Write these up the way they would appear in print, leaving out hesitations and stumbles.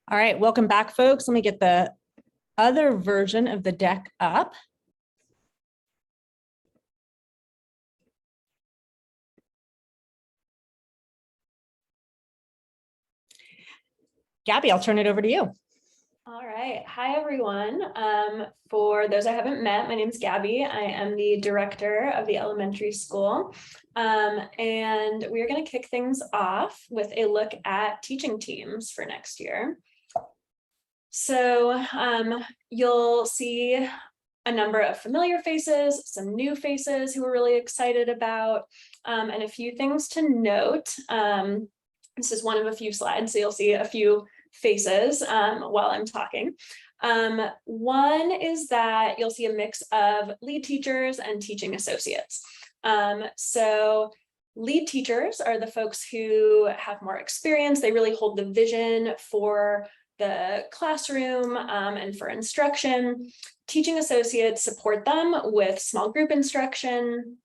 All right, welcome back, folks. Let me get the other version of the deck up. Gabby, I'll turn it over to you. All right. Hi, everyone. For those I haven't met, my name is Gabby. I am the director of the elementary school. And we are going to kick things off with a look at teaching teams for next year. So you'll see a number of familiar faces, some new faces who we're really excited about, and a few things to note. This is one of a few slides, so you'll see a few faces while I'm talking. One is that you'll see a mix of lead teachers and teaching associates. So lead teachers are the folks who have more experience. They really hold the vision for the classroom and for instruction. Teaching associates support them with small group instruction,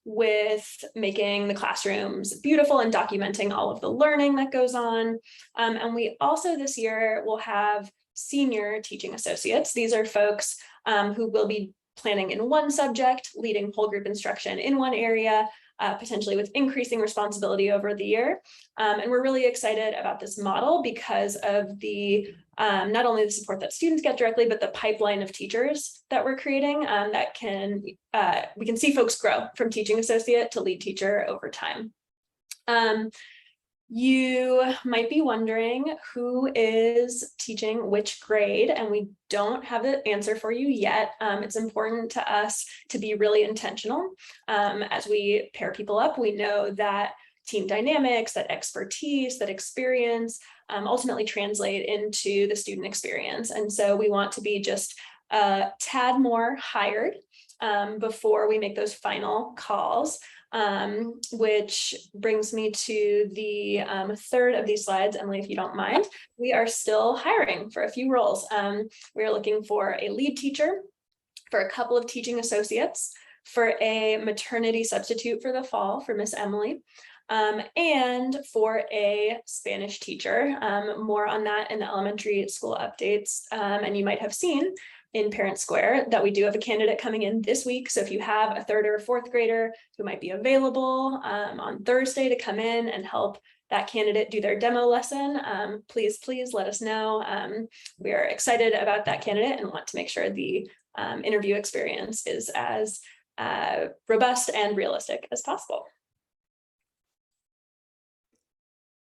with making the classrooms beautiful and documenting all of the learning that goes on. And we also this year will have senior teaching associates. These are folks who will be planning in one subject, leading whole group instruction in one area, potentially with increasing responsibility over the year. And we're really excited about this model because of the not only the support that students get directly, but the pipeline of teachers that we're creating that we can see folks grow from teaching associate to lead teacher over time. You might be wondering who is teaching which grade, and we don't have the answer for you yet. It's important to us to be really intentional as we pair people up. We know that team dynamics, that expertise, that experience ultimately translate into the student experience. And so we want to be just a tad more hired before we make those final calls. Which brings me to the third of these slides. Emily, if you don't mind, we are still hiring for a few roles. We are looking for a lead teacher, for a couple of teaching associates, for a maternity substitute for the fall for Miss Emily, and for a Spanish teacher. More on that in the elementary school updates. And you might have seen in Parent Square that we do have a candidate coming in this week. So if you have a third or fourth grader who might be available on Thursday to come in and help that candidate do their demo lesson, please let us know. We are excited about that candidate and want to make sure the interview experience is as robust and realistic as possible.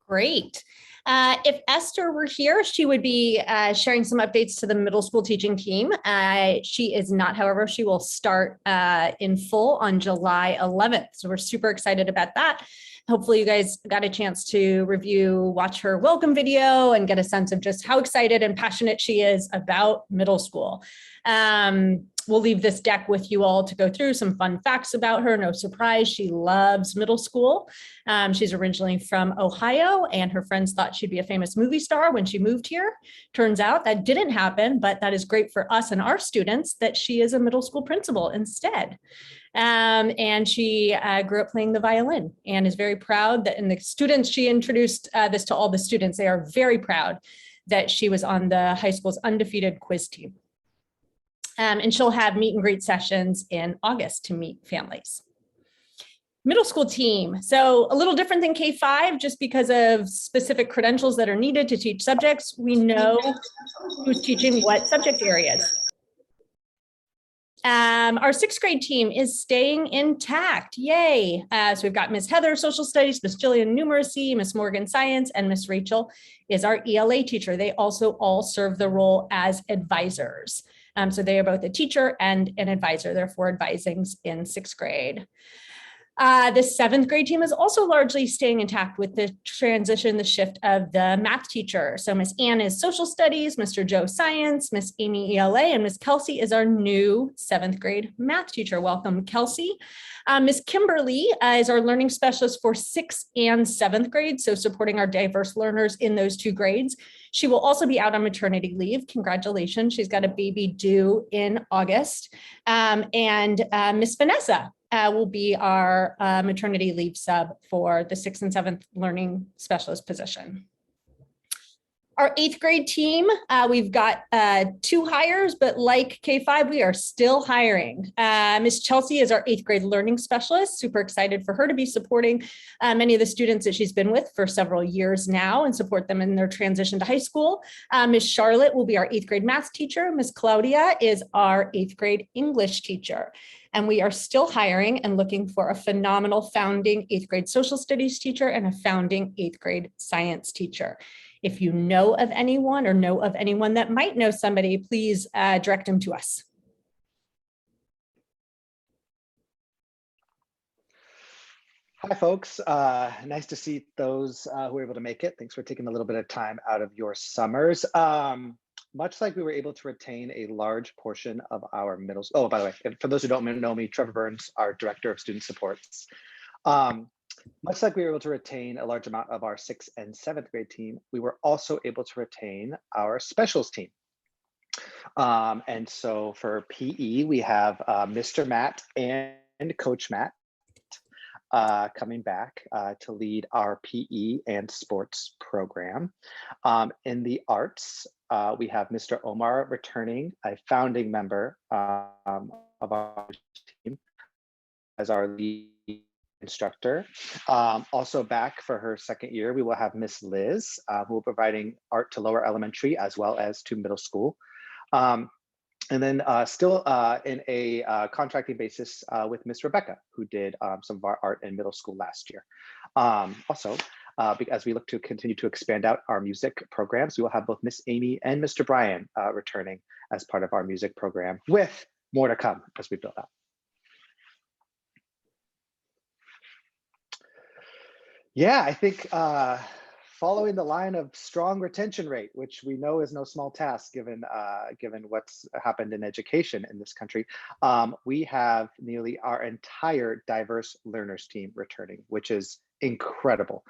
Great. If Esther were here, she would be sharing some updates to the middle school teaching team. She is not, however, she will start in full on July 11th. So we're super excited about that. Hopefully you guys got a chance to watch her welcome video and get a sense of just how excited and passionate she is about middle school. We'll leave this deck with you all to go through some fun facts about her. No surprise, she loves middle school. She's originally from Ohio, and her friends thought she'd be a famous movie star when she moved here. Turns out that didn't happen, but that is great for us and our students that she is a middle school principal instead. And she grew up playing the violin and is very proud that, and the students, she introduced this to all the students. They are very proud that she was on the high school's undefeated quiz team. And she'll have meet and greet sessions in August to meet families. Middle school team. So a little different than K-5, just because of specific credentials that are needed to teach subjects. We know who's teaching what subject areas. Our sixth grade team is staying intact. Yay. So we've got Miss Heather, social studies, Miss Jillian, numeracy, Miss Morgan, science, and Miss Rachel is our ELA teacher. They also all serve the role as advisors. So they are both a teacher and an advisor, therefore advising in sixth grade. The seventh grade team is also largely staying intact with the transition, the shift of the math teacher. So Miss Ann is social studies, Mr. Joe science, Miss Amy ELA, and Miss Kelsey is our new seventh grade math teacher. Welcome, Kelsey. Miss Kimberly is our learning specialist for sixth and seventh grade, so supporting our diverse learners in those two grades. She will also be out on maternity leave. Congratulations, she's got a baby due in August. And Miss Vanessa will be our maternity leave sub for the 6th and 7th learning specialist position. Our 8th grade team, we've got 2 hires, but like K5, we are still hiring. Miss Chelsea is our 8th grade learning specialist. Super excited for her to be supporting many of the students that she's been with for several years now and support them in their transition to high school. Miss Charlotte will be our 8th grade math teacher. Miss Claudia is our 8th grade English teacher. And we are still hiring and looking for a phenomenal founding 8th grade social studies teacher and a founding 8th grade science teacher. If you know of anyone or know of anyone that might know somebody, please direct them to us. Hi, folks. Nice to see those who were able to make it. Thanks for taking a little bit of time out of your summers. Much like we were able to retain a large portion of our middle school. Oh, by the way, for those who don't know me, Trevor Burns, our Director of Student Supports. Much like we were able to retain a large amount of our 6th and 7th grade team, we were also able to retain our specials team. And so for PE, we have Mr. Matt and Coach Matt coming back to lead our PE and sports program. In the arts, we have Mr. Omar returning, a founding member of our team as our lead instructor. Also back for her 2nd year, we will have Miss Liz, who will be providing art to lower elementary as well as to middle school. And then still in a contracting basis with Miss Rebecca, who did some of our art in middle school last year. Also, as we look to continue to expand out our music programs, we will have both Miss Amy and Mr. Brian returning as part of our music program, with more to come as we build out. Yeah, I think following the line of strong retention rate, which we know is no small task given what's happened in education in this country, we have nearly our entire diverse learners team returning, which is incredible.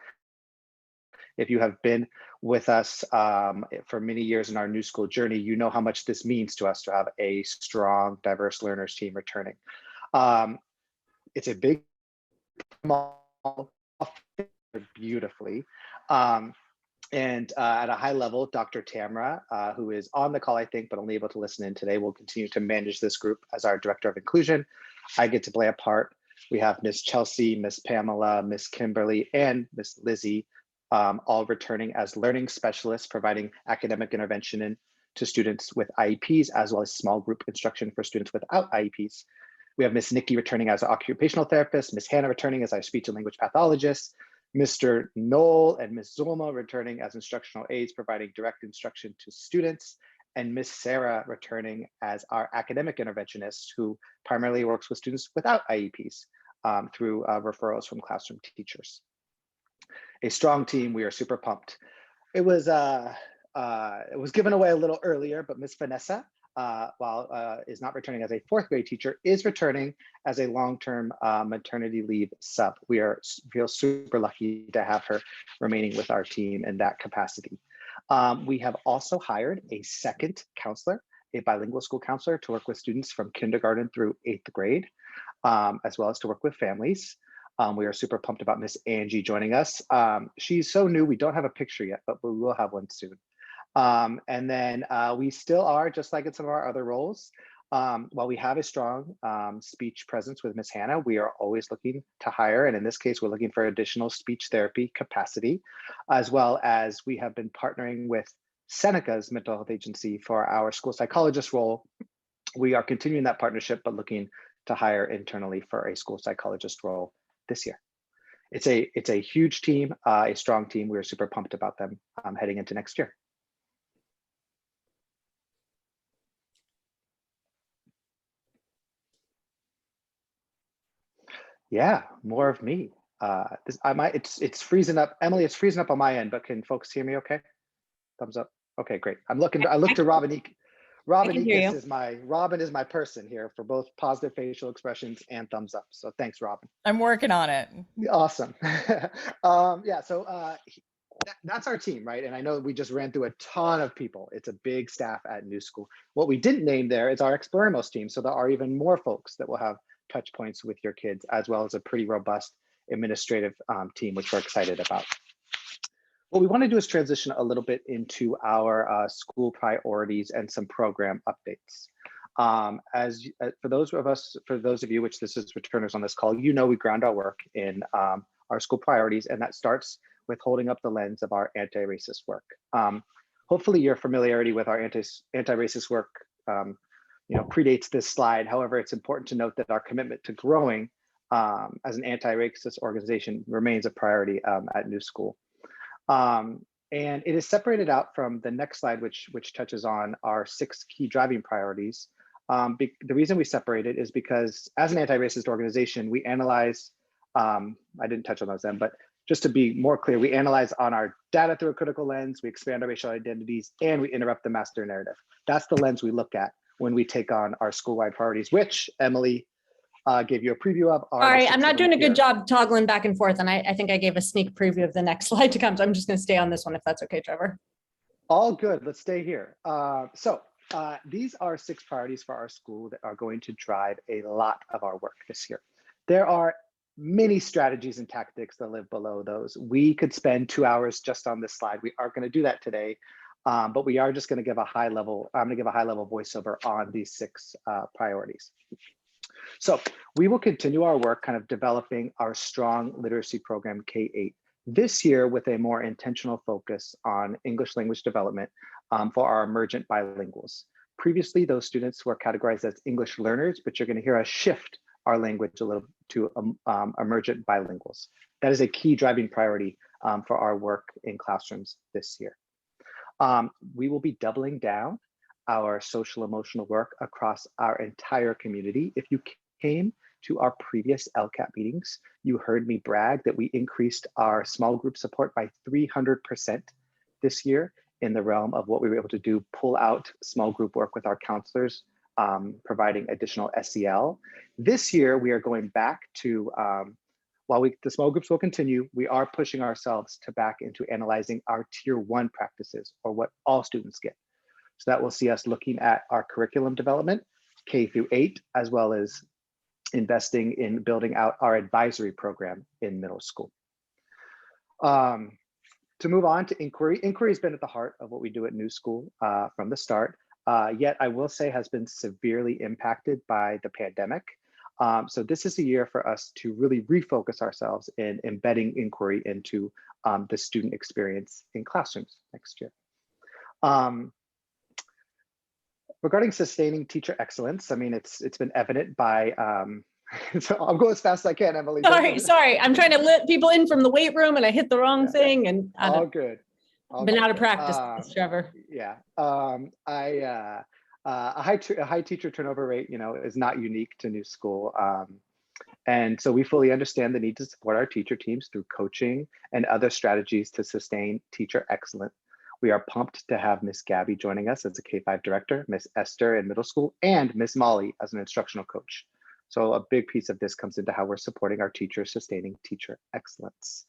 If you have been with us for many years in our new school journey, you know how much this means to us to have a strong, diverse learners team returning. It's a big, small, beautifully. And at a high level, Dr. Tamra, who is on the call, I think, but only able to listen in today, will continue to manage this group as our Director of Inclusion. I get to play a part. We have Miss Chelsea, Miss Pamela, Miss Kimberly, and Miss Lizzie, all returning as learning specialists, providing academic intervention to students with IEPs, as well as small group instruction for students without IEPs. We have Miss Nikki returning as an occupational therapist, Miss Hannah returning as our speech and language pathologist, Mr. Knoll and Ms. Zulma returning as instructional aides, providing direct instruction to students, and Ms. Sarah returning as our academic interventionist, who primarily works with students without IEPs through referrals from classroom teachers. A strong team. We are super pumped. It was given away a little earlier, but Ms. Vanessa, while is not returning as a 4th grade teacher, is returning as a long-term maternity leave sub. We feel super lucky to have her remaining with our team in that capacity. We have also hired a 2nd counselor, a bilingual school counselor, to work with students from kindergarten through 8th grade, as well as to work with families. We are super pumped about Miss Angie joining us. She's so new, we don't have a picture yet, but we will have one soon. And then we still are, just like in some of our other roles, while we have a strong speech presence with Miss Hannah, we are always looking to hire. And in this case, we're looking for additional speech therapy capacity, as well as we have been partnering with Seneca's mental health agency for our school psychologist role. We are continuing that partnership, but looking to hire internally for a school psychologist role this year. It's a huge team, a strong team. We're super pumped about them heading into next year. Yeah, more of me. It's freezing up. Emily, it's freezing up on my end, but can folks hear me okay? Thumbs up. Okay, great. I look to Robin. Robin is my person here for both positive facial expressions and thumbs up. So thanks, Robin. I'm working on it. Awesome. Yeah, so that's our team, right? And I know we just ran through a ton of people. It's a big staff at New School. What we didn't name there is our Exploremos team. So there are even more folks that will have touch points with your kids, as well as a pretty robust administrative team, which we're excited about. What we want to do is transition a little bit into our school priorities and some program updates. For those of you, which this is returners on this call, you know we ground our work in our school priorities, and that starts with holding up the lens of our anti-racist work. Hopefully your familiarity with our anti-racist work predates this slide. However, it's important to note that our commitment to growing as an anti-racist organization remains a priority at New School. And it is separated out from the next slide, which touches on our 6 key driving priorities. The reason we separate it is because as an anti-racist organization, we analyze, I didn't touch on those then, but just to be more clear, we analyze on our data through a critical lens, we expand our racial identities, and we interrupt the master narrative. That's the lens we look at when we take on our school-wide priorities, which Emily gave you a preview of. All right, I'm not doing a good job toggling back and forth, and I think I gave a sneak preview of the next slide to come, so I'm just going to stay on this one if that's okay, Trevor. All good, let's stay here. These are 6 priorities for our school that are going to drive a lot of our work this year. There are many strategies and tactics that live below those. We could spend 2 hours just on this slide. We aren't going to do that today, but we are just going to give a high level. I'm going to give a high level voiceover on these 6 priorities. So we will continue our work kind of developing our strong literacy program K-8 this year with a more intentional focus on English language development for our emergent bilinguals. Previously, those students were categorized as English learners, but you're going to hear us shift our language a little to emergent bilinguals. That is a key driving priority for our work in classrooms this year. We will be doubling down our social emotional work across our entire community. If you came to our previous LCAP meetings, you heard me brag that we increased our small group support by 300% this year in the realm of what we were able to do, pull out small group work with our counselors, providing additional SEL. This year, we are going back to, while the small groups will continue, we are pushing ourselves to back into analyzing our tier 1 practices, or what all students get. So that will see us looking at our curriculum development, K through 8, as well as investing in building out our advisory program in middle school. To move on to inquiry. Inquiry has been at the heart of what we do at New School from the start, yet I will say has been severely impacted by the pandemic. So this is a year for us to really refocus ourselves in embedding inquiry into the student experience in classrooms next year. Regarding sustaining teacher excellence, I mean, it's been evident by, so I'll go as fast as I can, Emily. Sorry. I'm trying to let people in from the weight room and I hit the wrong thing, and all good. Been out of practice, Trevor. Yeah, a high teacher turnover rate, is not unique to New School. And so we fully understand the need to support our teacher teams through coaching and other strategies to sustain teacher excellence. We are pumped to have Miss Gabby joining us as a K-5 director, Miss Esther in middle school, and Miss Molly as an instructional coach. So a big piece of this comes into how we're supporting our teachers, sustaining teacher excellence.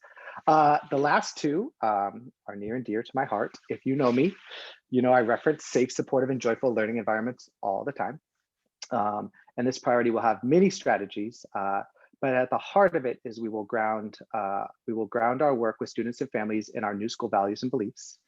The last 2 are near and dear to my heart. If you know me, I reference safe, supportive, and joyful learning environments all the time. And this priority will have many strategies, but at the heart of it is we will ground our work with students and families in our New School values and beliefs.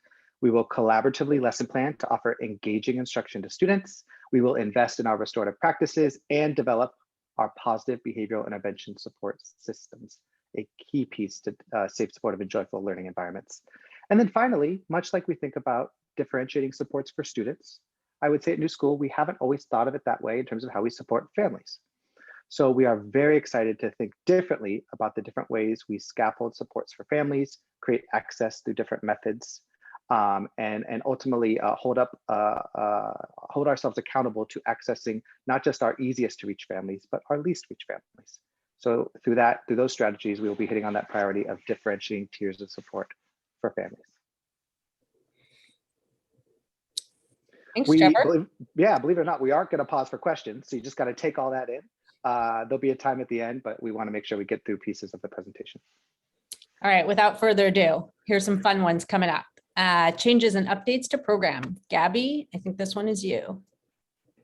We will collaboratively lesson plan to offer engaging instruction to students. We will invest in our restorative practices and develop our positive behavioral intervention support systems, a key piece to safe, supportive, and joyful learning environments. And then finally, much like we think about differentiating supports for students, I would say at New School, we haven't always thought of it that way in terms of how we support families. So we are very excited to think differently about the different ways we scaffold supports for families, create access through different methods, and ultimately hold ourselves accountable to accessing not just our easiest to reach families, but our least reach families. So through those strategies, we will be hitting on that priority of differentiating tiers of support for families. Thanks, Trevor. Believe it or not, we aren't going to pause for questions. So you just got to take all that in. There'll be a time at the end, but we want to make sure we get through pieces of the presentation. All right, without further ado, here's some fun ones coming up. Changes and updates to program. Gabby, I think this one is you.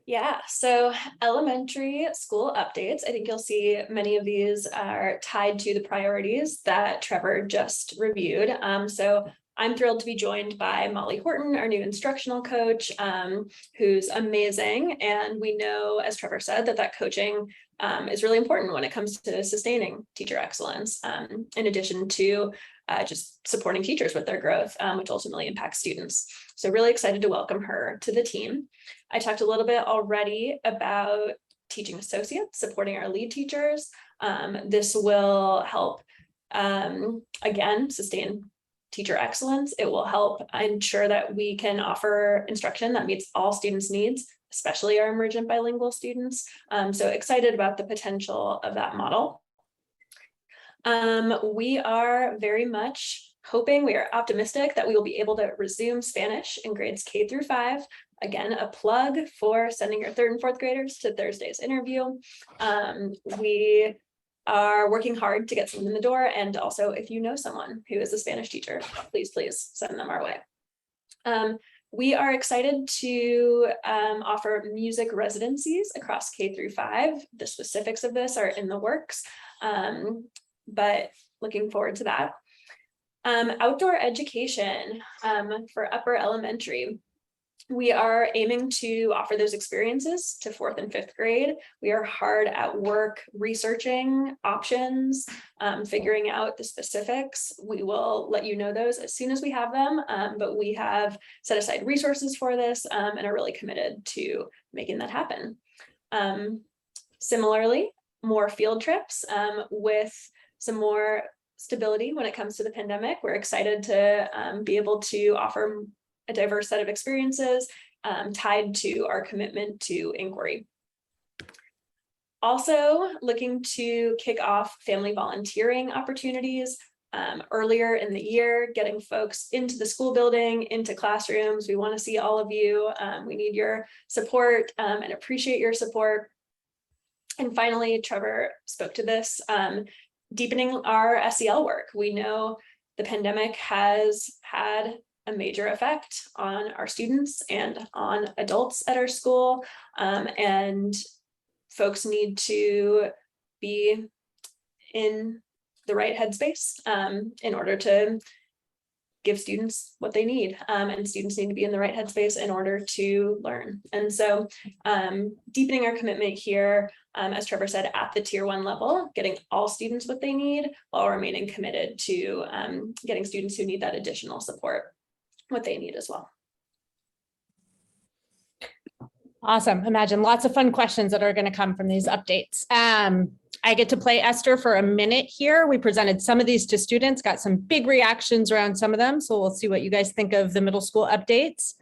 Yeah, so elementary school updates. I think you'll see many of these are tied to the priorities that Trevor just reviewed. So I'm thrilled to be joined by Molly Horton, our new instructional coach, who's amazing. And we know, as Trevor said, that coaching is really important when it comes to sustaining teacher excellence, in addition to just supporting teachers with their growth, which ultimately impacts students. So really excited to welcome her to the team. I talked a little bit already about teaching associates, supporting our lead teachers. This will help, again, sustain teacher excellence. It will help ensure that we can offer instruction that meets all students' needs, especially our emergent bilingual students. So excited about the potential of that model. We are very much hoping, we are optimistic that we will be able to resume Spanish in grades K through 5. Again, a plug for sending your 3rd and 4th graders to Thursday's interview. We are working hard to get someone in the door. And also, if you know someone who is a Spanish teacher, please send them our way. We are excited to offer music residencies across K through 5. The specifics of this are in the works, but looking forward to that. Outdoor education for upper elementary. We are aiming to offer those experiences to 4th and 5th grade. We are hard at work researching options, figuring out the specifics. We will let you know those as soon as we have them, but we have set aside resources for this and are really committed to making that happen. Similarly, more field trips with some more stability when it comes to the pandemic. We're excited to be able to offer a diverse set of experiences tied to our commitment to inquiry. Also looking to kick off family volunteering opportunities earlier in the year, getting folks into the school building, into classrooms. We want to see all of you. We need your support and appreciate your support. And finally, Trevor spoke to this, deepening our SEL work. We know the pandemic has had a major effect on our students and on adults at our school. And folks need to be in the right headspace in order to give students what they need. And students need to be in the right headspace in order to learn. And so deepening our commitment here, as Trevor said, at the tier 1 level, getting all students what they need while remaining committed to getting students who need that additional support what they need as well. Awesome. Imagine lots of fun questions that are going to come from these updates. I get to play Esther for a minute here. We presented some of these to students, got some big reactions around some of them. So we'll see what you guys think of the middle school updates.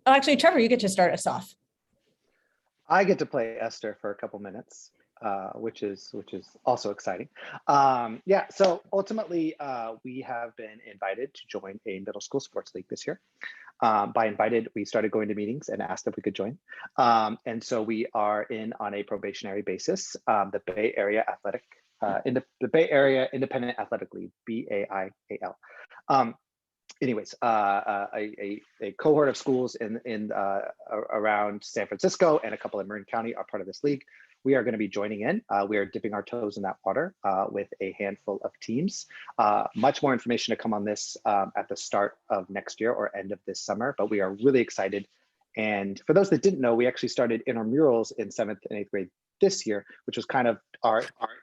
Oh, actually, Trevor, you get to start us off. I get to play Esther for a couple minutes, which is also exciting. Yeah, so ultimately, we have been invited to join a middle school sports league this year. By invited, we started going to meetings and asked if we could join. And so we are in on a probationary basis. The Bay Area Athletic, the Bay Area Independent Athletic League, BAIAL. Anyways, a cohort of schools in around San Francisco and a couple in Marin County are part of this league. We are going to be joining in. We are dipping our toes in that water with a handful of teams. Much more information to come on this at the start of next year or end of this summer, but we are really excited. And for those that didn't know, we actually started intramurals in 7th and 8th grade this year, which was kind of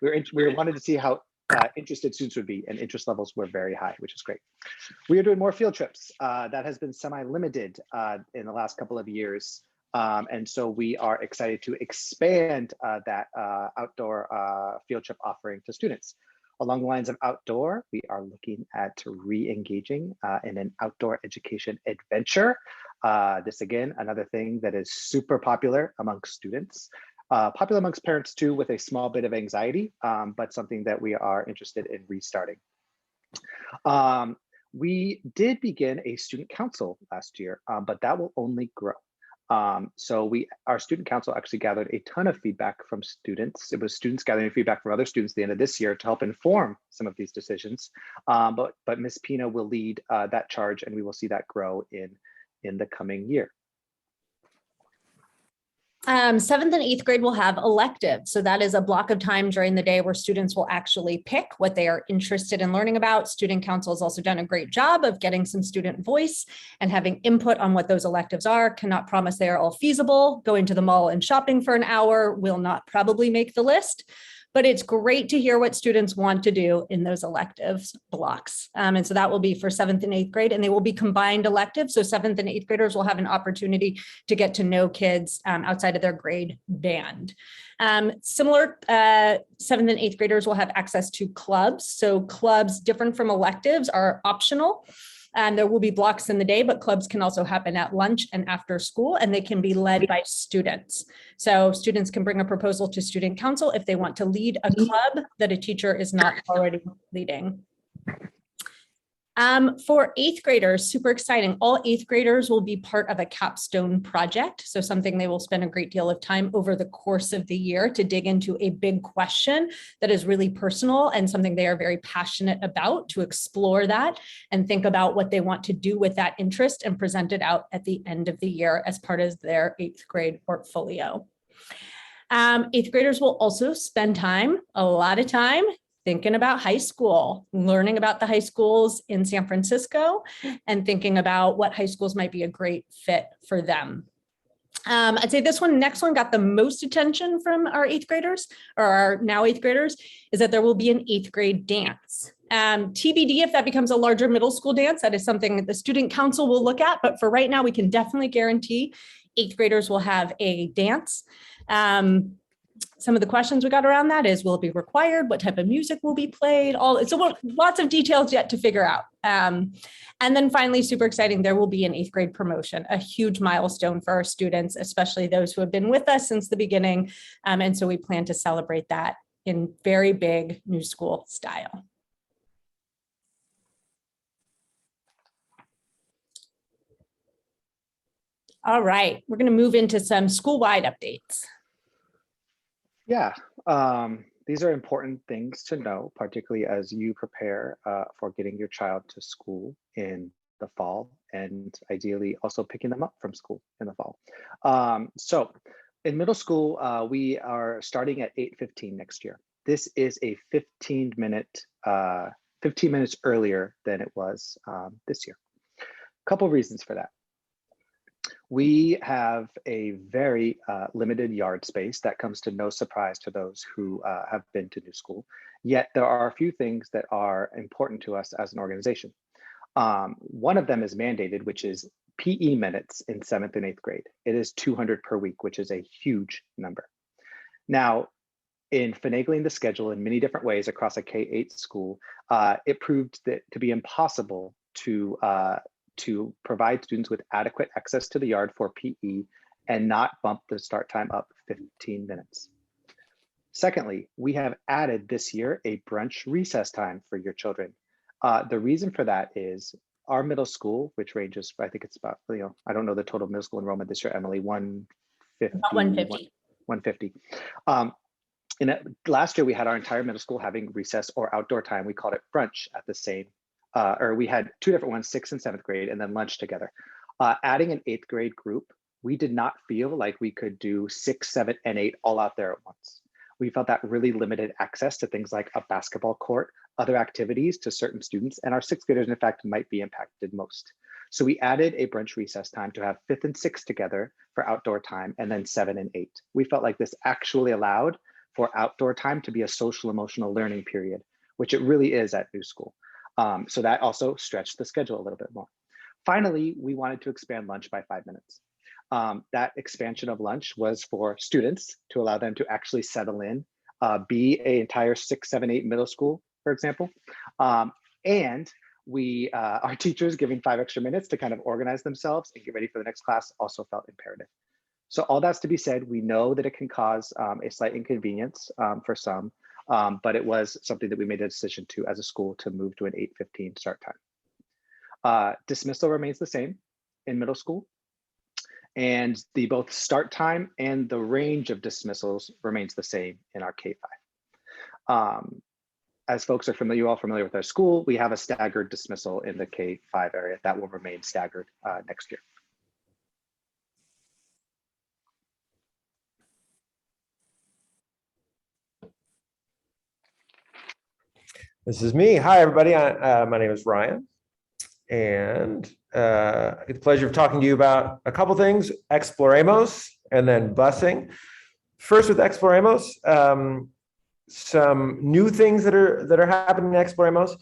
we wanted to see how interested students would be, and interest levels were very high, which is great. We are doing more field trips. That has been semi-limited in the last couple of years. And so we are excited to expand that outdoor field trip offering to students. Along the lines of outdoor, we are looking at re-engaging in an outdoor education adventure. This again, another thing that is super popular amongst students. Popular amongst parents too, with a small bit of anxiety, but something that we are interested in restarting. We did begin a student council last year, but that will only grow. So our student council actually gathered a ton of feedback from students. It was students gathering feedback from other students at the end of this year to help inform some of these decisions. But Ms. Pina will lead that charge, and we will see that grow in the coming year. Seventh and eighth grade will have electives. So that is a block of time during the day where students will actually pick what they are interested in learning about. Student council has also done a great job of getting some student voice and having input on what those electives are. Cannot promise they are all feasible. Going to the mall and shopping for an hour will not probably make the list. But it's great to hear what students want to do in those electives blocks. And so that will be for seventh and eighth grade, and they will be combined electives. So seventh and eighth graders will have an opportunity to get to know kids outside of their grade band. Similar, seventh and eighth graders will have access to clubs. So clubs, different from electives, are optional. There will be blocks in the day, but clubs can also happen at lunch and after school, and they can be led by students. So students can bring a proposal to student council if they want to lead a club that a teacher is not already leading. For eighth graders, super exciting. All eighth graders will be part of a capstone project. So something they will spend a great deal of time over the course of the year to dig into a big question that is really personal and something they are very passionate about, to explore that and think about what they want to do with that interest and present it out at the end of the year as part of their eighth grade portfolio. Eighth graders will also spend time, a lot of time, thinking about high school, learning about the high schools in San Francisco, and thinking about what high schools might be a great fit for them. I'd say this one, next one, got the most attention from our eighth graders, or our now eighth graders, is that there will be an eighth grade dance. TBD if that becomes a larger middle school dance. That is something that the student council will look at, but for right now, we can definitely guarantee eighth graders will have a dance. Some of the questions we got around that is, will it be required? What type of music will be played? So lots of details yet to figure out. And then finally, super exciting, there will be an eighth grade promotion, a huge milestone for our students, especially those who have been with us since the beginning. And so we plan to celebrate that in very big new school style. All right, we're going to move into some school-wide updates. Yeah, these are important things to know, particularly as you prepare for getting your child to school in the fall, and ideally also picking them up from school in the fall. So in middle school, we are starting at 8:15 next year. This is a 15 minutes earlier than it was this year. Couple reasons for that. We have a very limited yard space. That comes to no surprise to those who have been to new school. Yet there are a few things that are important to us as an organization. One of them is mandated, which is PE minutes in 7th and 8th grade. It is 200 per week, which is a huge number. Now, in finagling the schedule in many different ways across a K-8 school, it proved that to be impossible to provide students with adequate access to the yard for PE and not bump the start time up 15 minutes. Secondly, we have added this year a brunch recess time for your children. The reason for that is our middle school, which ranges, I think it's about, I don't know the total middle school enrollment this year, Emily, 150. About 150. 150. Last year, we had our entire middle school having recess or outdoor time. We called it brunch at the same or we had two different ones, 6th and 7th grade, and then lunch together. Adding an 8th grade group, we did not feel like we could do 6, 7, and 8 all out there at once. We felt that really limited access to things like a basketball court, other activities to certain students, and our 6th graders, in fact, might be impacted most. So we added a brunch recess time to have 5th and 6th together for outdoor time, and then 7 and 8. We felt like this actually allowed for outdoor time to be a social emotional learning period, which it really is at new school. So that also stretched the schedule a little bit more. Finally, we wanted to expand lunch by 5 minutes. That expansion of lunch was for students to allow them to actually settle in, be an entire 6, 7, 8 middle school, for example. And our teachers giving 5 extra minutes to kind of organize themselves and get ready for the next class also felt imperative. So all that's to be said, we know that it can cause a slight inconvenience for some, but it was something that we made a decision to, as a school, to move to an 8:15 start time. Dismissal remains the same in middle school, and the both start time and the range of dismissals remains the same in our K-5. As folks are familiar, you all familiar with our school, we have a staggered dismissal in the K-5 area that will remain staggered next year. This is me. Hi, everybody. My name is Ryan, and I get the pleasure of talking to you about a couple things, Exploremos and then busing. First with Exploremos, some new things that are happening in Exploremos.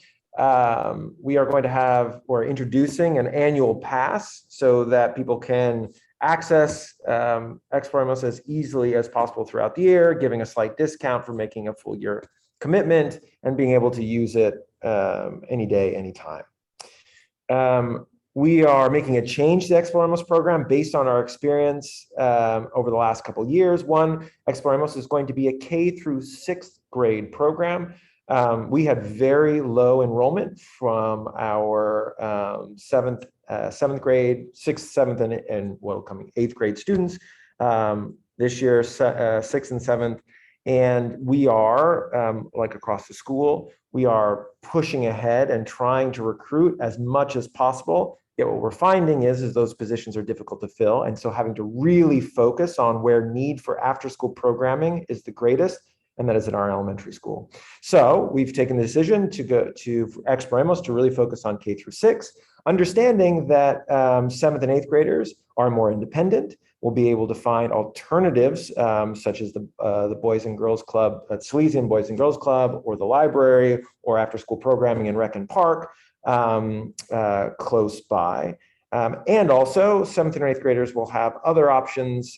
We are going to have, or introducing an annual pass so that people can access Exploremos as easily as possible throughout the year, giving a slight discount for making a full year commitment and being able to use it any day, anytime. We are making a change to the Exploremos program based on our experience over the last couple of years. One, Exploremos is going to be a K through 6th grade program. We had very low enrollment from our 7th grade, 6th, 7th, and well, coming 8th grade students. This year, 6th and 7th. And we are, like across the school, we are pushing ahead and trying to recruit as much as possible. Yet what we're finding is those positions are difficult to fill. And so having to really focus on where need for after-school programming is the greatest, and that is at our elementary school. So we've taken the decision to go to Exploremos to really focus on K through 6, understanding that 7th and 8th graders are more independent. We'll be able to find alternatives such as the Boys and Girls Club at Salesian Boys and Girls Club, or the library, or after school programming in Rec and Park close by. And also 7th and 8th graders will have other options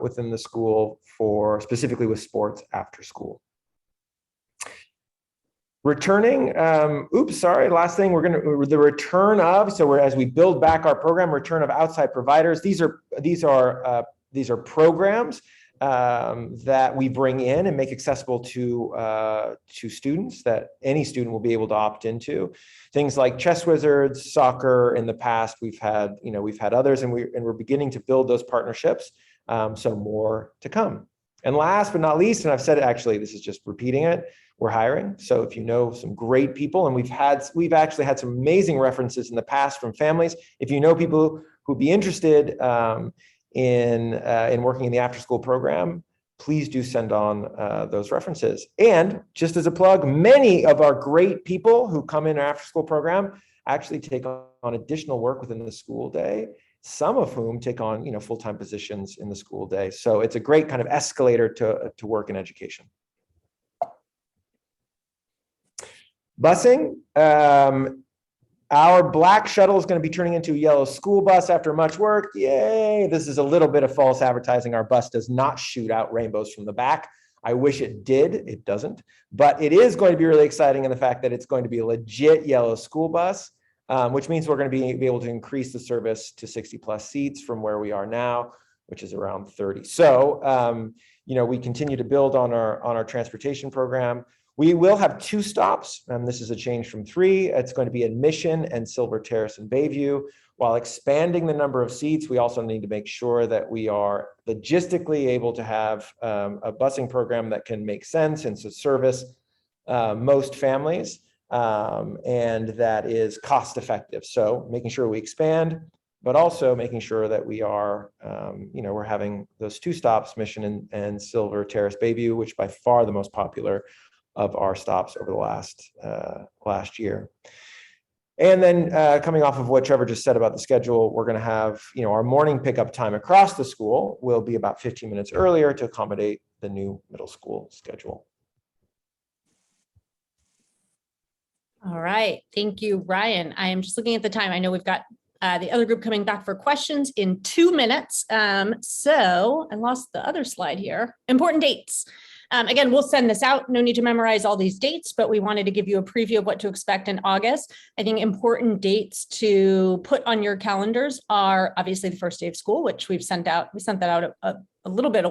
within the school for specifically with sports after school. Returning, last thing, the return of, so as we build back our program, return of outside providers. These are programs that we bring in and make accessible to students, that any student will be able to opt into. Things like Chess Wizards, soccer. In the past, we've had others, and we're beginning to build those partnerships. So more to come. And last but not least, and I've said it, actually, this is just repeating it, we're hiring. So if you know some great people, and we've actually had some amazing references in the past from families. If you know people who'd be interested in working in the after-school program, please do send on those references. And just as a plug, many of our great people who come in our after-school program actually take on additional work within the school day, some of whom take on full-time positions in the school day. So it's a great kind of escalator to work in education. Busing, our black shuttle is going to be turning into a yellow school bus after much work. Yay! This is a little bit of false advertising. Our bus does not shoot out rainbows from the back. I wish it did. It doesn't. But it is going to be really exciting in the fact that it's going to be a legit yellow school bus, which means we're going to be able to increase the service to 60 plus seats from where we are now, which is around 30. So, we continue to build on our transportation program. We will have 2 stops, and this is a change from 3. It's going to be Admission and Silver Terrace and Bayview. While expanding the number of seats, we also need to make sure that we are logistically able to have a busing program that can make sense and to service most families, and that is cost effective. So making sure we expand, but also making sure that we are, we're having those 2 stops, Mission and Silver Terrace Bayview, which by far the most popular of our stops over the last year. And then coming off of what Trevor just said about the schedule, we're going to have, our morning pickup time across the school will be about 15 minutes earlier to accommodate the new middle school schedule. All right. Thank you, Ryan. I am just looking at the time. I know we've got the other group coming back for questions in 2 minutes. So I lost the other slide here. Important dates. Again, we'll send this out. No need to memorize all these dates, but we wanted to give you a preview of what to expect in August. I think important dates to put on your calendars are obviously the first day of school, which we've sent out. We sent that out a little bit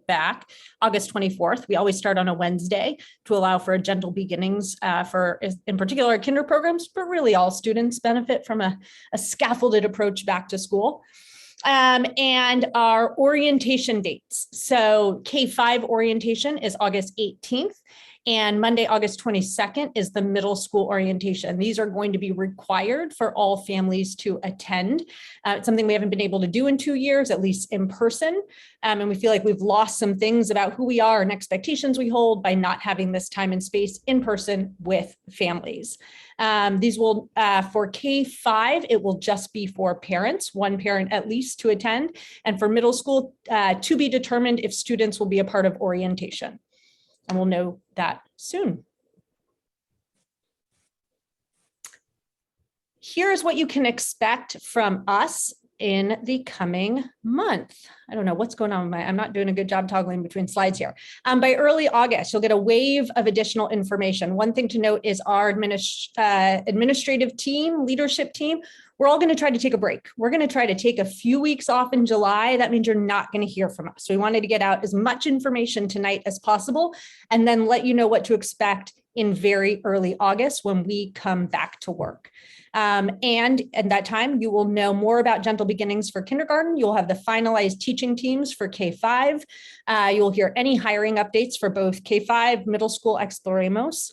back, August 24th. We always start on a Wednesday to allow for a gentle beginnings for, in particular, kinder programs, but really all students benefit from a scaffolded approach back to school. And our orientation dates. So K-5 orientation is August 18th. And Monday, August 22nd is the middle school orientation. These are going to be required for all families to attend. It's something we haven't been able to do in 2 years, at least in person. And we feel like we've lost some things about who we are and expectations we hold by not having this time and space in person with families. These will, for K-5, it will just be for parents, one parent at least to attend. And for middle school, to be determined if students will be a part of orientation. And we'll know that soon. Here's what you can expect from us in the coming month. I don't know what's going on with I'm not doing a good job toggling between slides here. By early August, you'll get a wave of additional information. One thing to note is our administrative team, leadership team, we're all going to try to take a break. We're going to try to take a few weeks off in July. That means you're not going to hear from us. We wanted to get out as much information tonight as possible and then let you know what to expect in very early August when we come back to work. And at that time, you will know more about Gentle Beginnings for kindergarten. You'll have the finalized teaching teams for K-5. You'll hear any hiring updates for both K-5, middle school Exploremos.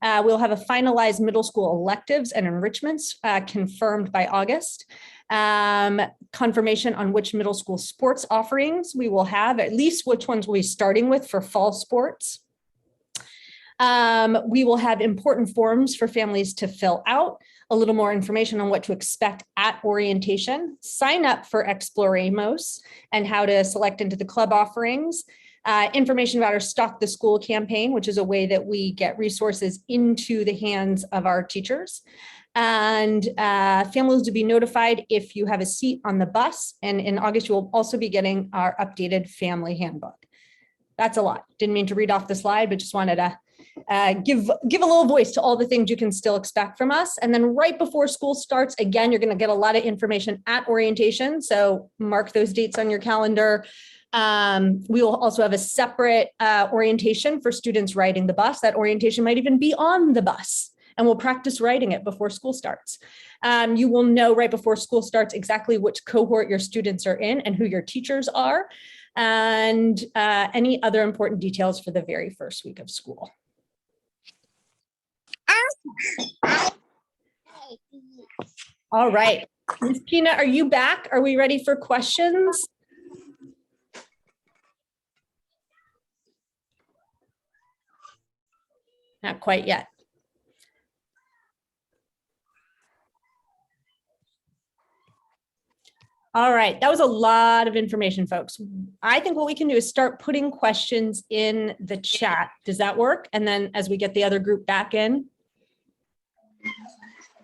We'll have a finalized middle school electives and enrichments confirmed by August. Confirmation on which middle school sports offerings we will have, at least which ones we'll be starting with for fall sports. We will have important forms for families to fill out, a little more information on what to expect at orientation, sign up for Exploremos and how to select into the club offerings, information about our Stock the School campaign, which is a way that we get resources into the hands of our teachers. And families will be notified if you have a seat on the bus. And in August, you will also be getting our updated family handbook. That's a lot. Didn't mean to read off the slide, but just wanted to give a little voice to all the things you can still expect from us. And then right before school starts, again, you're going to get a lot of information at orientation. So mark those dates on your calendar. We will also have a separate orientation for students riding the bus. That orientation might even be on the bus, and we'll practice riding it before school starts. You will know right before school starts exactly which cohort your students are in and who your teachers are, and any other important details for the very first week of school. All right, Ms. Pina, are you back? Are we ready for questions? Not quite yet. All right, that was a lot of information, folks. I think what we can do is start putting questions in the chat. Does that work? And then as we get the other group back in,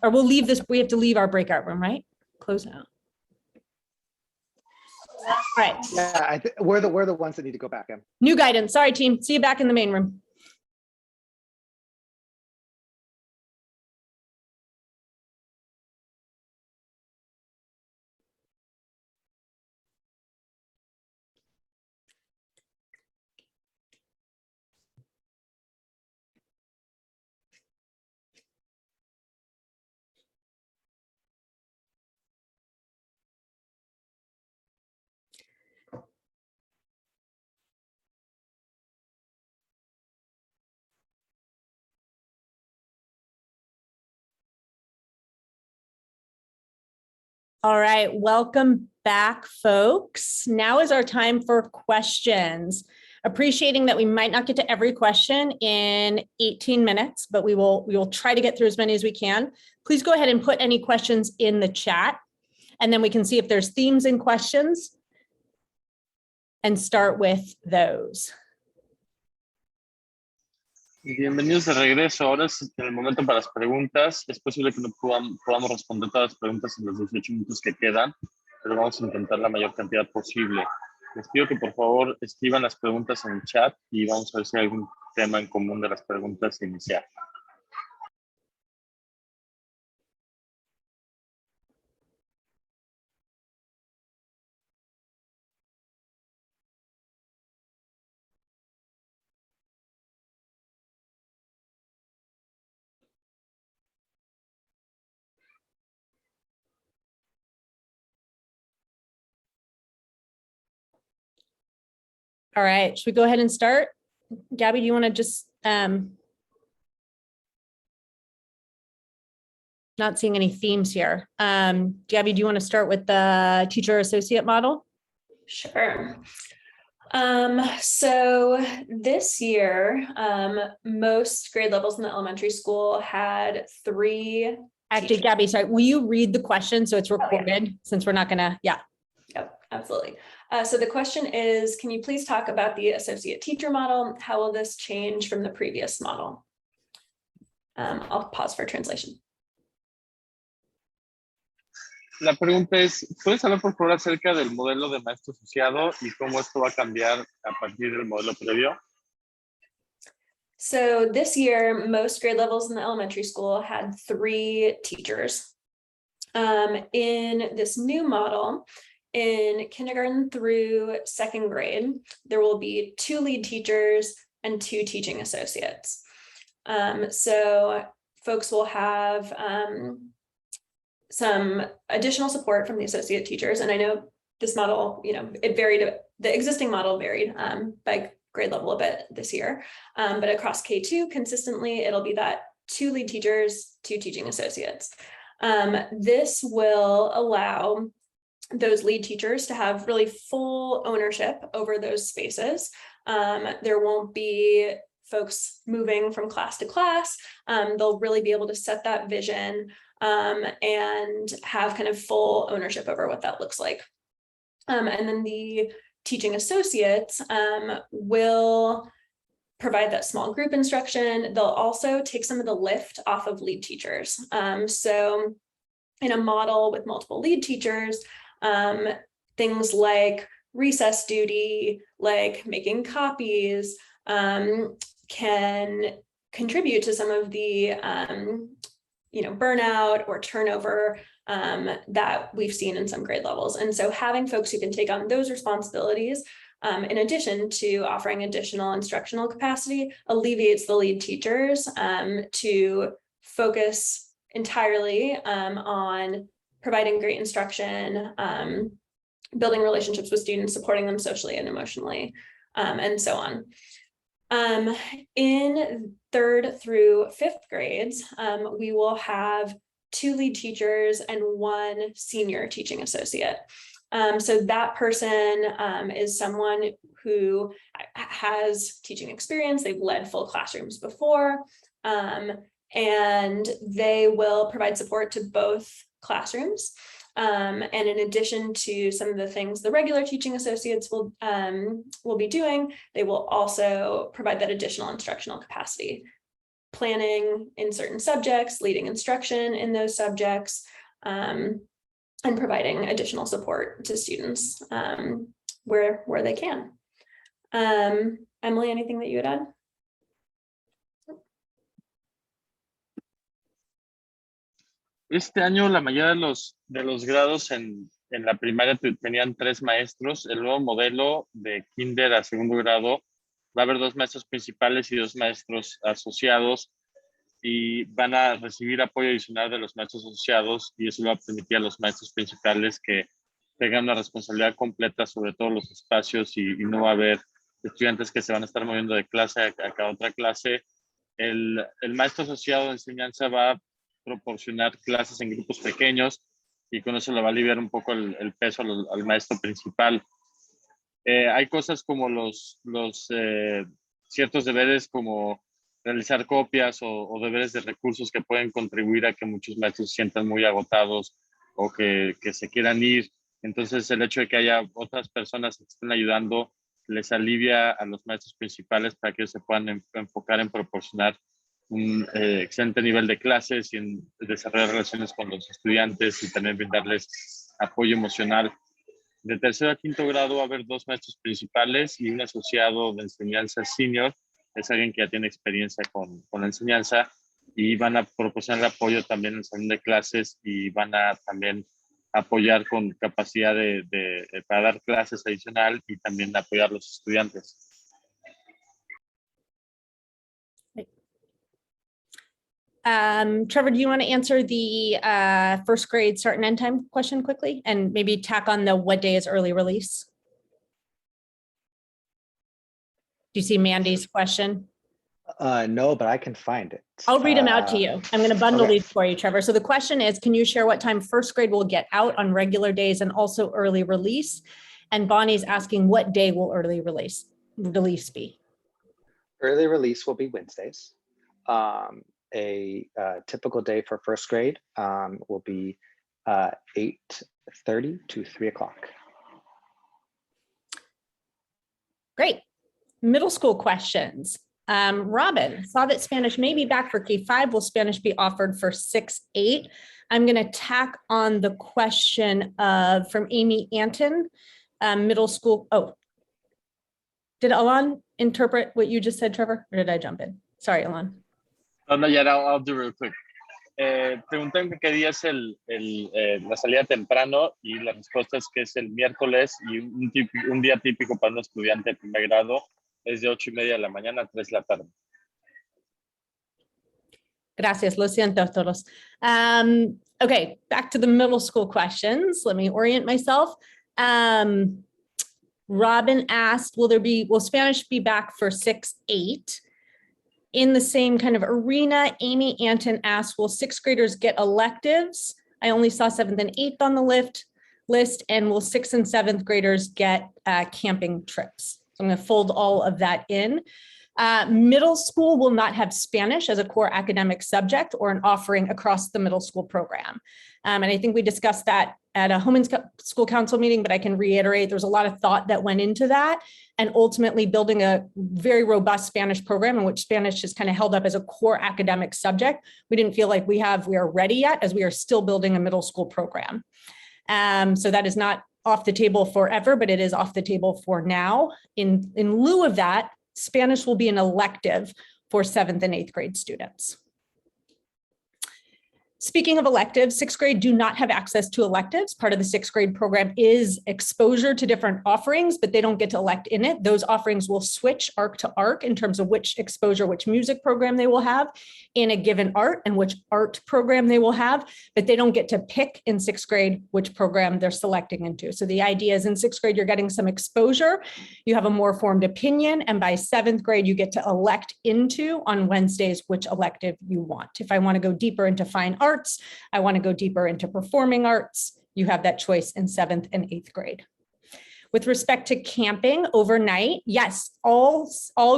or we'll leave this, we have to leave our breakout room, right? Close out. All right. Yeah, we're the ones that need to go back in. New guidance. Sorry, team. See you back in the main room. All right, welcome back, folks. Now is our time for questions. Appreciating that we might not get to every question in 18 minutes, but we will try to get through as many as we can. Please go ahead and put any questions in the chat, and then we can see if there's themes and questions and start with those. Bienvenidos de regreso. Ahora es el momento para las preguntas. Es posible que no podamos responder todas las preguntas en los 18 minutos que quedan, pero vamos a intentar la mayor cantidad posible. Les pido que por favor escriban las preguntas en el chat y vamos a ver si hay algún tema en común de las preguntas iniciales. All right, should we go ahead and start? Gabby, do you want to just Not seeing any themes here. Gabby, do you want to start with the teacher associate model? Sure. So this year, most grade levels in the elementary school had 3. Actually, Gabby, sorry, will you read the question so it's recorded since we're not gonna, Yep, absolutely. So the question is, can you please talk about the associate teacher model? How will this change from the previous model? I'll pause for translation. La pregunta es, ¿puedes hablar por favor acerca del modelo de maestro asociado y cómo esto va a cambiar a partir del modelo previo? So this year, most grade levels in the elementary school had 3 teachers. In this new model, in kindergarten through 2nd grade, there will be 2 lead teachers and 2 teaching associates. So folks will have some additional support from the associate teachers. And I know this model, it varied, the existing model varied by grade level a bit this year, but across K2 consistently, it'll be that 2 lead teachers, 2 teaching associates. This will allow those lead teachers to have really full ownership over those spaces. There won't be folks moving from class to class. They'll really be able to set that vision and have kind of full ownership over what that looks like. And then the teaching associates will provide that small group instruction. They'll also take some of the lift off of lead teachers. So in a model with multiple lead teachers, things like recess duty, like making copies, can contribute to some of the burnout or turnover that we've seen in some grade levels. And so having folks who can take on those responsibilities, in addition to offering additional instructional capacity, alleviates the lead teachers to focus entirely on providing great instruction, building relationships with students, supporting them socially and emotionally, and so on. In 3rd through 5th grades, we will have 2 lead teachers and 1 senior teaching associate. So that person is someone who has teaching experience. They've led full classrooms before, and they will provide support to both classrooms. And in addition to some of the things the regular teaching associates will be doing, they will also provide that additional instructional capacity, planning in certain subjects, leading instruction in those subjects, and providing additional support to students where they can. Emily, anything that you would add? Este año la mayoría de los grados en la primaria tenían 3 maestros. El nuevo modelo de kinder a 2º grado va a haber 2 maestros principales y 2 maestros asociados, y van a recibir apoyo adicional de los maestros asociados, y eso va a permitir a los maestros principales que tengan una responsabilidad completa sobre todos los espacios, y no va a haber estudiantes que se van a estar moviendo de clase a cada otra clase. El maestro asociado de enseñanza va a proporcionar clases en grupos pequeños, y con eso le va a aliviar un poco el peso al maestro principal. Hay cosas como ciertos deberes como realizar copias o deberes de recursos que pueden contribuir a que muchos maestros se sientan muy agotados o que se quieran ir. Entonces el hecho de que haya otras personas que estén ayudando les alivia a los maestros principales para que ellos se puedan enfocar en proporcionar un excelente nivel de clases y en desarrollar relaciones con los estudiantes, y también brindarles apoyo emocional. De 3º a 5º grado va a haber 2 maestros principales y un asociado de enseñanza senior. Es alguien que ya tiene experiencia con la enseñanza, y van a proporcionar apoyo también en el salón de clases, y van a también apoyar con capacidad para dar clases adicional y también apoyar a los estudiantes. Trevor, do you want to answer the 1st grade start and end time question quickly, and maybe tack on the what day is early release? Do you see Mandy's question? No, but I can find it. I'll read them out to you. I'm going to bundle Okay. these for you, Trevor. So the question is, can you share what time first grade will get out on regular days and also early release? And Bonnie's asking, what day will early release be? Early release will be Wednesdays. A typical day for first grade will be 8:30 to 3 o'clock. Great. Middle school questions. Robin, saw that Spanish may be back for K-5. Will Spanish be offered for 6-8? I'm going to tack on the question from Amy Anton, middle school. Oh, did Alon interpret what you just said, Trevor? Or did I jump in? Sorry, Alon. Oh, no, yeah, I'll do real quick. Preguntan que qué día es la salida temprano y la respuesta es que es el miércoles y un día típico para un estudiante de primer grado es de 8:30 de la mañana a 3 de la tarde. Gracias, lo siento todos. Okay, back to the middle school questions. Let me orient myself. Robin asked, will Spanish be back for 6-8? In the same kind of arena, Amy Anton asked, will sixth graders get electives? I only saw 7th and 8th on the list, and will 6th and 7th graders get camping trips? So I'm going to fold all of that in. Middle school will not have Spanish as a core academic subject or an offering across the middle school program. And I think we discussed that at a home and school council meeting, but I can reiterate, there's a lot of thought that went into that, and ultimately building a very robust Spanish program in which Spanish is kind of held up as a core academic subject. We didn't feel like we are ready yet, as we are still building a middle school program. So that is not off the table forever, but it is off the table for now. In lieu of that, Spanish will be an elective for 7th and 8th grade students. Speaking of electives, 6th grade do not have access to electives. Part of the 6th grade program is exposure to different offerings, but they don't get to elect in it. Those offerings will switch arc to arc in terms of which exposure, which music program they will have in a given art and which art program they will have, but they don't get to pick in 6th grade which program they're selecting into. So the idea is in 6th grade, you're getting some exposure, you have a more formed opinion, and by 7th grade, you get to elect into on Wednesdays which elective you want. If I want to go deeper into fine arts, I want to go deeper into performing arts, you have that choice in 7th and 8th grade. With respect to camping overnight, yes, all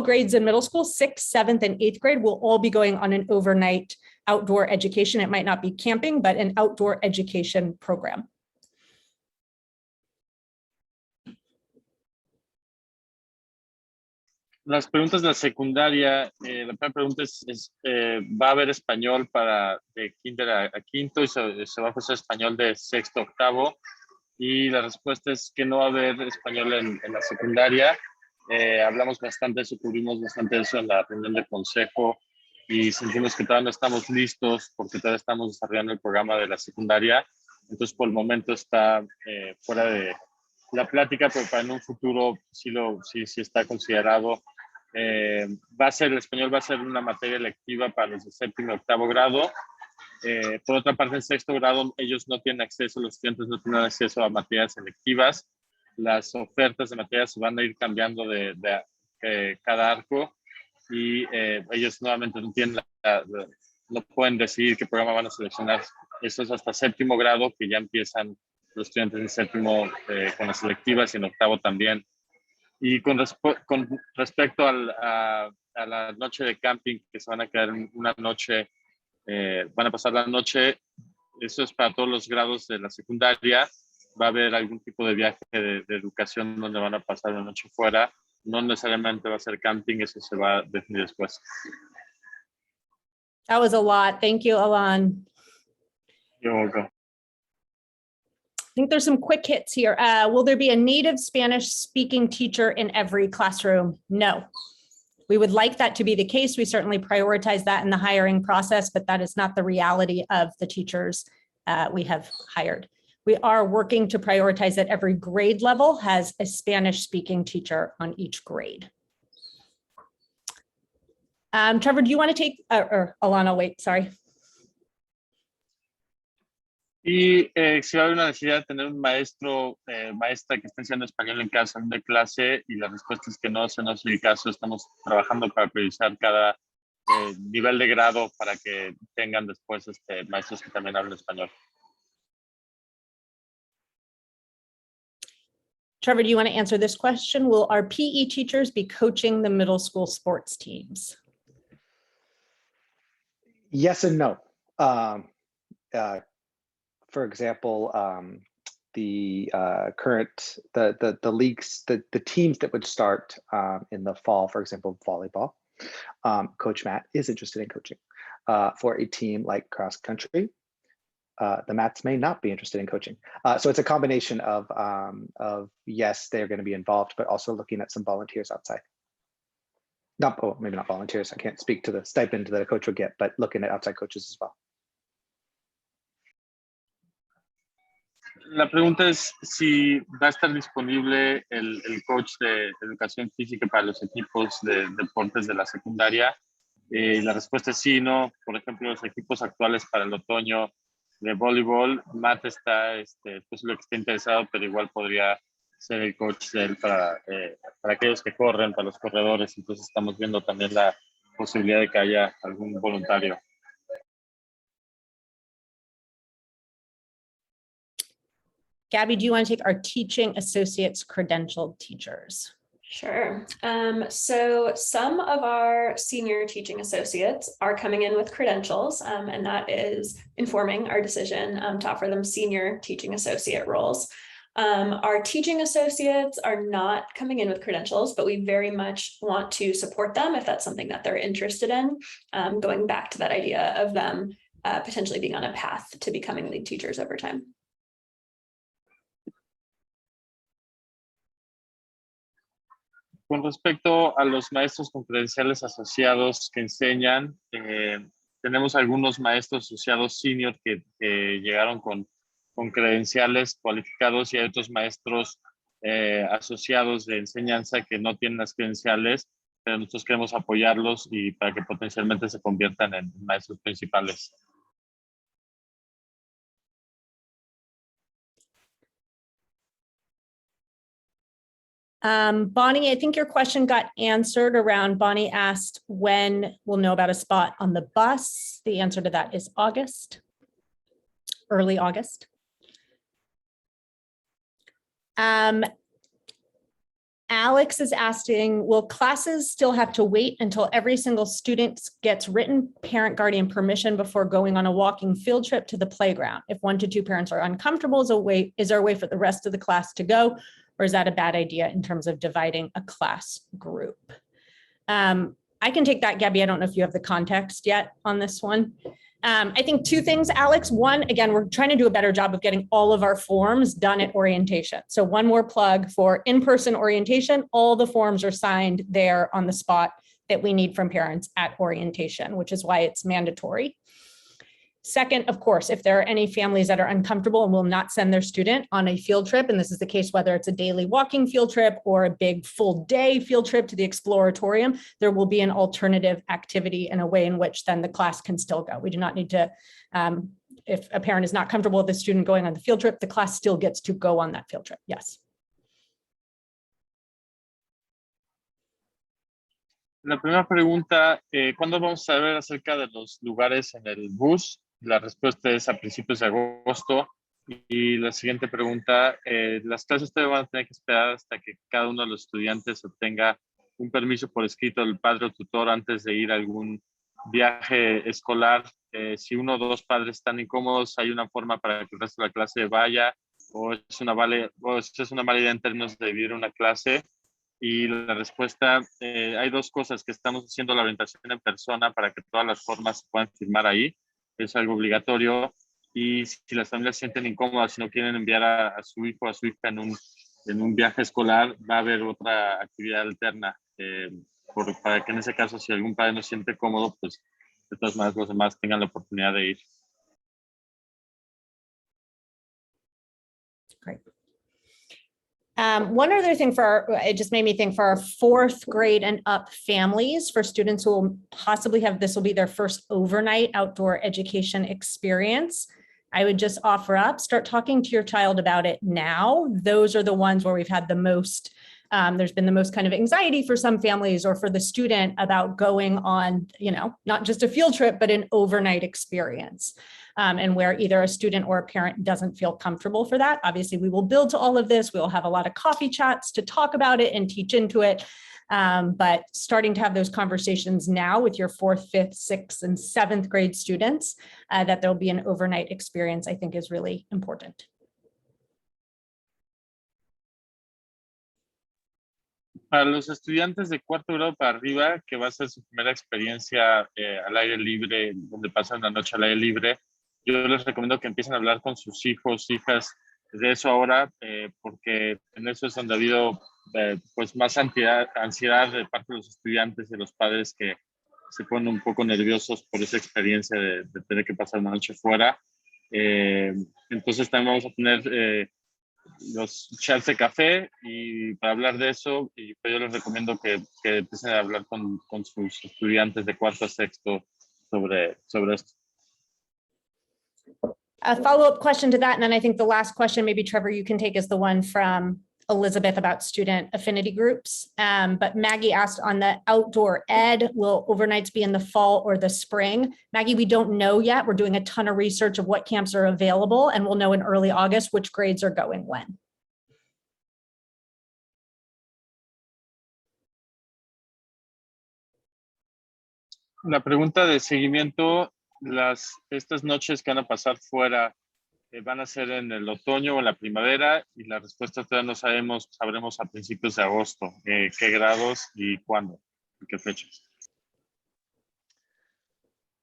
grades in middle school, 6th, 7th, and 8th grade will all be going on an overnight outdoor education. It might not be camping, but an outdoor education program. Las preguntas de la secundaria, la primera pregunta es ¿va a haber español para de kinder a quinto y se va a ofrecer español de sexto a octavo? Y la respuesta es que no va a haber español en la secundaria. Hablamos bastante de eso, cubrimos bastante de eso en la reunión de consejo y sentimos que todavía no estamos listos porque todavía estamos desarrollando el programa de la secundaria. Entonces, por el momento está fuera de la plática, pero para en un futuro sí está considerado. El español va a ser una materia electiva para los de séptimo y octavo grado. Por otra parte, en sexto grado, ellos no tienen acceso, los estudiantes no tienen acceso a materias selectivas. Las ofertas de materias se van a ir cambiando de cada arco y ellos nuevamente no tienen no pueden decidir qué programa van a seleccionar. Eso es hasta séptimo grado, que ya empiezan los estudiantes en séptimo con las selectivas y en octavo también. Y con respecto a la noche de camping, que se van a quedar una noche, van a pasar la noche, eso es para todos los grados de la secundaria. Va a haber algún tipo de viaje de educación donde van a pasar la noche fuera. No necesariamente va a ser camping, eso se va a definir después. That was a lot. Thank you, Alon. You're welcome. I think there's some quick hits here. Will there be a native Spanish speaking teacher in every classroom? No. We would like that to be the case. We certainly prioritize that in the hiring process, but that is not the reality of the teachers we have hired. We are working to prioritize that every grade level has a Spanish speaking teacher on each grade. Trevor, do you want to take, or Alana, wait, sorry. Y si va a haber una necesidad de tener un maestro, maestra que esté enseñando español en casa, en una clase, y la respuesta es que no, ese no es el caso. Estamos trabajando para priorizar cada nivel de grado para que tengan después maestros que también hablen español. Trevor, do you want to answer this question? Will our PE teachers be coaching the middle school sports teams? Yes and no. For example, the current leagues, the teams that would start in the fall, for example, volleyball. Coach Matt is interested in coaching. For a team like cross country, the Matts may not be interested in coaching. So it's a combination of yes, they're going to be involved, but also looking at some volunteers outside. Maybe not volunteers. I can't speak to the stipend that a coach would get, but looking at outside coaches as well. La pregunta es si va a estar disponible el coach de educación física para los equipos de deportes de la secundaria. La respuesta es sí, no. Por ejemplo, los equipos actuales para el otoño de voleibol, Matt está, pues lo que está interesado, pero igual podría ser el coach de él para aquellos que corren, para los corredores. Entonces estamos viendo también la posibilidad de que haya algún voluntario. Gabby, do you want to take our teaching associates credentialed teachers? Sure. So some of our senior teaching associates are coming in with credentials, and that is informing our decision to offer them senior teaching associate roles. Our teaching associates are not coming in with credentials, but we very much want to support them if that's something that they're interested in, going back to that idea of them potentially being on a path to becoming lead teachers over time. Con respecto a los maestros con credenciales asociados que enseñan, tenemos algunos maestros asociados senior que llegaron con credenciales cualificados y hay otros maestros asociados de enseñanza que no tienen las credenciales, pero nosotros queremos apoyarlos y para que potencialmente se conviertan en maestros principales. Bonnie, I think your question got answered around, Bonnie asked when we'll know about a spot on the bus. The answer to that is August, early August. Alex is asking, will classes still have to wait until every single student gets written parent guardian permission before going on a walking field trip to the playground? If 1 to 2 parents are uncomfortable, is there a way for the rest of the class to go? Or is that a bad idea in terms of dividing a class group? I can take that, Gabby. I don't know if you have the context yet on this one. I think 2 things, Alex. One, again, we're trying to do a better job of getting all of our forms done at orientation. So one more plug for in-person orientation. All the forms are signed there on the spot that we need from parents at orientation, which is why it's mandatory. Second, of course, if there are any families that are uncomfortable and will not send their student on a field trip, and this is the case whether it's a daily walking field trip or a big full day field trip to the Exploratorium, there will be an alternative activity in a way in which then the class can still go. We do not need to, if a parent is not comfortable with the student going on the field trip, the class still gets to go on that field trip. Yes. La primera pregunta, ¿cuándo vamos a saber acerca de los lugares en el bus? La respuesta es a principios de agosto. Y la siguiente pregunta, las clases todavía van a tener que esperar hasta que cada uno de los estudiantes obtenga un permiso por escrito del padre o tutor antes de ir a algún viaje escolar. Si 1 o 2 padres están incómodos, hay una forma para que el resto de la clase vaya, o es una mala idea en términos de dividir una clase. Y la respuesta, hay 2 cosas, que estamos haciendo la orientación en persona para que todas las formas se puedan firmar ahí, es algo obligatorio, y si las familias se sienten incómodas, si no quieren enviar a su hijo o a su hija en un viaje escolar, va a haber otra actividad alterna, para que en ese caso, si algún padre no se siente cómodo, pues de todas maneras los demás tengan la oportunidad de ir. Great. One other thing it just made me think for our 4th grade and up families, for students who will possibly have, this will be their first overnight outdoor education experience. I would just offer up, start talking to your child about it now. Those are the ones where we've had the most, there's been the most kind of anxiety for some families or for the student about going on, not just a field trip, but an overnight experience. And where either a student or a parent doesn't feel comfortable for that. Obviously, we will build to all of this. We will have a lot of coffee chats to talk about it and teach into it. But starting to have those conversations now with your 4th, 5th, 6th, and 7th grade students, that there'll be an overnight experience, I think is really important. Para los estudiantes de 4º grado para arriba, que va a ser su primera experiencia al aire libre, donde pasan la noche al aire libre, yo les recomiendo que empiecen a hablar con sus hijos, hijas, de eso ahora, porque en eso es donde ha habido pues más ansiedad de parte de los estudiantes y de los padres que se ponen un poco nerviosos por esa experiencia de tener que pasar una noche fuera. Entonces también vamos a tener los chats de café y para hablar de eso, y pues yo les recomiendo que empiecen a hablar con sus estudiantes de 4º a 6º sobre esto. A follow-up question to that, and then I think the last question, maybe Trevor, you can take, is the one from Elizabeth about student affinity groups. But Maggie asked on the outdoor ed, will overnights be in the fall or the spring? Maggie, we don't know yet. We're doing a ton of research of what camps are available, and we'll know in early August which grades are going when. La pregunta de seguimiento, estas noches que van a pasar fuera, ¿van a ser en el otoño o en la primavera? Y la respuesta todavía no sabemos, sabremos a principios de agosto qué grados y cuándo, y qué fechas.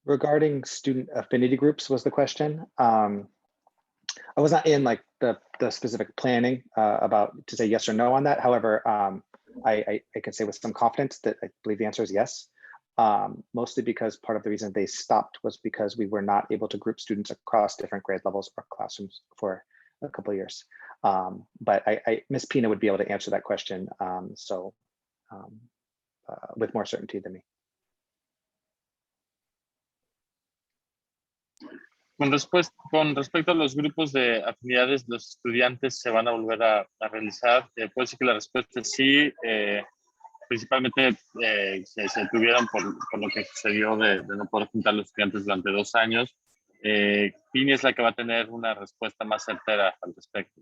Regarding student affinity groups was the question. I was not in like the specific planning about to say yes or no on that. However, I can say with some confidence that I believe the answer is yes. Mostly because part of the reason they stopped was because we were not able to group students across different grade levels or classrooms for a couple of years. But Ms. Pina would be able to answer that question with more certainty than me. Con respecto a los grupos de afinidades, los estudiantes se van a volver a realizar. Puedo decir que la respuesta es sí. Principalmente se detuvieron por lo que sucedió de no poder juntar a los estudiantes durante 2 años. Pini es la que va a tener una respuesta más certera al respecto.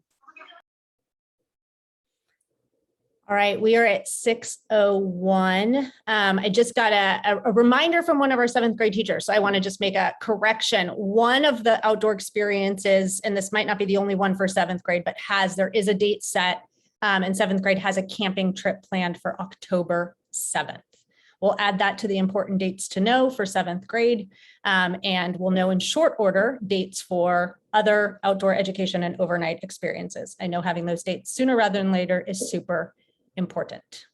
All right, we are at 6:01. I just got a reminder from one of our 7th grade teachers. So I want to just make a correction. One of the outdoor experiences, and this might not be the only one for 7th grade, but there is a date set, and 7th grade has a camping trip planned for October 7th. We'll add that to the important dates to know for 7th grade, and we'll know in short order dates for other outdoor education and overnight experiences. I know having those dates sooner rather than later is super important.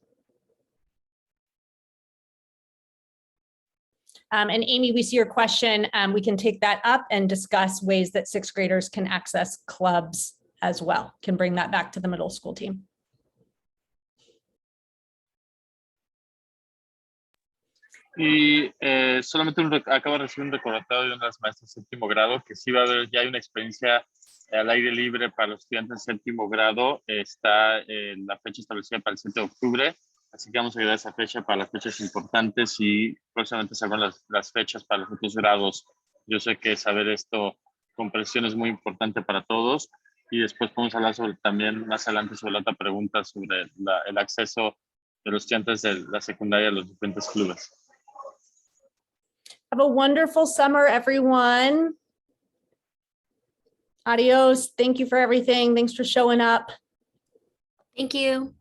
And Amy, we see your question. We can take that up and discuss ways that 6th graders can access clubs as well. Can bring that back to the middle school team. Y solamente acabo de recibir un recordatorio de una de las maestras de 7º grado que sí va a haber, ya hay una experiencia al aire libre para los estudiantes de 7º grado. Está la fecha establecida para el 7 de octubre, así que vamos a ayudar a esa fecha para las fechas importantes y próximamente sabrán las fechas para los otros grados. Yo sé que saber esto con presión es muy importante para todos. Y después podemos hablar también más adelante sobre la otra pregunta sobre el acceso de los estudiantes de la secundaria a los diferentes clubes. Have a wonderful summer, everyone. Adios. Thank you for everything. Thanks for showing up. Thank you.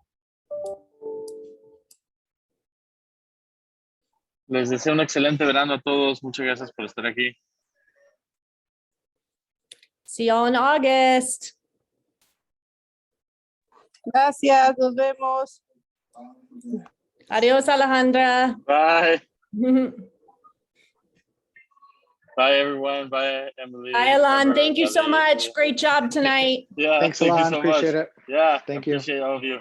Les deseo un excelente verano a todos. Muchas gracias por estar aquí. See y'all in August. Gracias, nos vemos. Adios, Alejandra. Bye. Bye, everyone. Bye, Emily. Bye, Alon. Trevor, Thank you so Ellie. much. Great job tonight. Yeah, Thanks, thank you Alon. so Appreciate much. it. Yeah, Thank you. Appreciate all of you.